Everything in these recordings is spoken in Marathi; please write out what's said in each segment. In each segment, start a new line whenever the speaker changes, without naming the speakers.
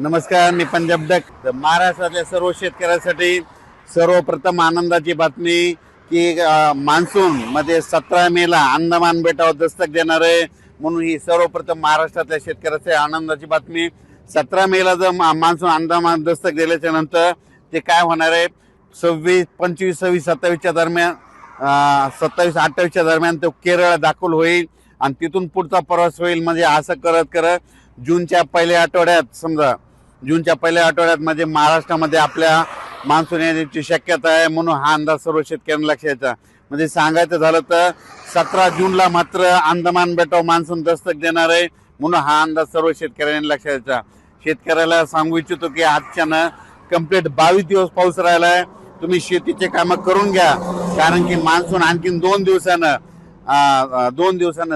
नमस्कार, मी पंजाब डक. महाराष्ट्रातल्या सर्व शेतकऱ्यांसाठी सर्वप्रथम आनंदाची बातमी की मान्सून मध्ये 17 मेला अंदमान बेटावर दस्तक देणार आहे. म्हणून ही सर्वप्रथम महाराष्ट्रातल्या शेतकऱ्यासाठी आनंदाची बातमी. 17 मेला जर मान्सून अंदमान दस्तक दिल्याच्या नंतर ते काय होणार आहे, 26, 25, 26, 27च्या दरम्यान 27, 28च्या दरम्यान तो केरळ दाखल होईल आणि तिथून पुढचा प्रवास होईल. म्हणजे असं करत करत जूनच्या पहिल्या आठवड्यात म्हणजे महाराष्ट्रामध्ये आपल्या मान्सून येण्याची शक्यता आहे. म्हणून हा अंदाज सर्व शेतकऱ्यांना लक्षात. म्हणजे सांगायचं झालं तर 17 जूनला मात्र अंदमान बेटावर मान्सून दस्तक देणार आहे. म्हणून हा अंदाज सर्व शेतकऱ्यांनी लक्षात. शेतकऱ्याला सांगू इच्छितो की आजच्यानं कंप्लीट 22 दिवस पाऊस राहिला आहे. तुम्ही शेतीचे कामं करून घ्या, कारण की मान्सून आणखीन 2 दिवसानं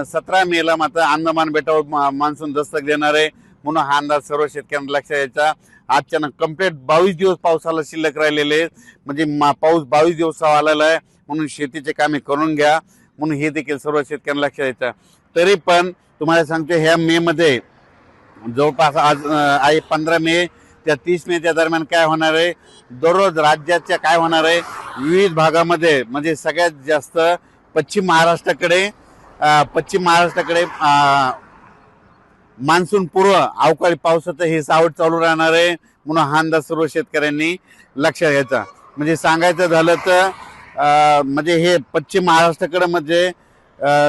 17 मेला मात्र अंदमान बेटावर मान्सून दस्तक देणार आहे. म्हणून हा अंदाज सर्व शेतकऱ्यांना लक्षात यायचा. आजच्यानं कंप्लीट 22 दिवस पावसाला शिल्लक राहिलेले, म्हणजे पाऊस 22 दिवस आलेला आहे. म्हणून शेतीचे कामे करून घ्या, म्हणून हे देखील सर्व शेतकऱ्यांना लक्षात यायचं. तरी पण तुम्हाला सांगतो, ह्या मे मध्ये जवळपास आज आहे 15 मे त्या 30 मेच्या दरम्यान काय होणार आहे, दररोज राज्याच्या काय होणार आहे, विविध भागामध्ये म्हणजे सगळ्यात जास्त पश्चिम महाराष्ट्राकडे मान्सून पूर्व अवकाळी पावसाचं हे सावट चालू राहणार आहे. म्हणून हा अंदाज सर्व शेतकऱ्यांनी लक्षात घ्यायचा. म्हणजे सांगायचं झालं तर म्हणजे हे पश्चिम महाराष्ट्राकडे म्हणजे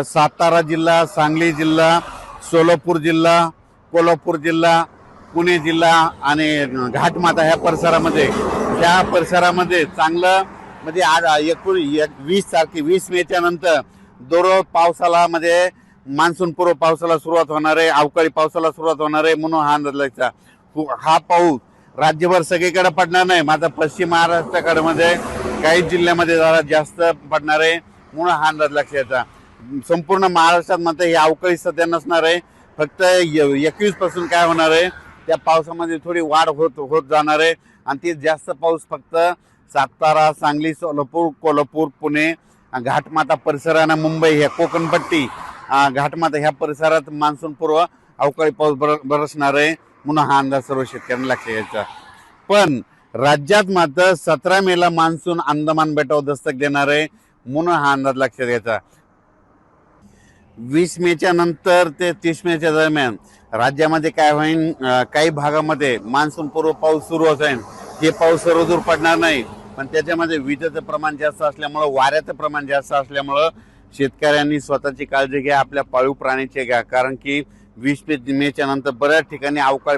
सातारा जिल्हा, सांगली जिल्हा, सोलापूर जिल्हा, कोल्हापूर जिल्हा, पुणे जिल्हा आणि घाटमाता ह्या परिसरामध्ये चांगलं म्हणजे आज 20 मेच्या नंतर दररोज पावसाला म्हणजे मान्सून पूर्व पावसाला सुरुवात होणार आहे, अवकाळी पावसाला सुरुवात होणार आहे. म्हणून हा अंदाज लक्षात. हा पाऊस राज्यभर सगळीकडे पडणार नाही, मात्र पश्चिम महाराष्ट्राकडे मध्ये काही जिल्ह्यामध्ये जरा जास्त पडणार आहे. म्हणून हा अंदाज लक्षात. संपूर्ण महाराष्ट्रात मात्र ही अवकाळी सध्या नसणार आहे. फक्त 21 पासून काय होणार आहे, त्या पावसामध्ये थोडी वाढ होत जाणार आहे. आणि ते जास्त पाऊस फक्त सातारा, सांगली, सोलापूर, कोल्हापूर, पुणे, घाटमाता परिसरानं, मुंबई, ह्या कोकणपट्टी, घाटमाता ह्या परिसरात मान्सून पूर्व अवकाळी पाऊस बरसणार आहे. म्हणून हा अंदाज सर्व शेतकऱ्यांना लक्षात घ्यायचा. पण राज्यात मात्र 17 मेला मान्सून अंदमान बेटावर दस्तक देणार आहे. म्हणून हा अंदाज लक्षात घ्यायचा. 20 मेच्या नंतर ते 30 मेच्या दरम्यान राज्यामध्ये काय होईल, काही भागामध्ये मान्सून पूर्व पाऊस सुरू होईल. हे पाऊस सर्वदूर पडणार नाही, पण त्याच्यामध्ये विजेचं प्रमाण जास्त असल्यामुळं, वाऱ्याचं प्रमाण जास्त असल्यामुळं शेतकऱ्यांनी स्वतःची काळजी घ्या, आपल्या पाळीव प्राण्याची घ्या. कारण की 20 मेच्या नंतर बऱ्याच ठिकाणी अवकाळी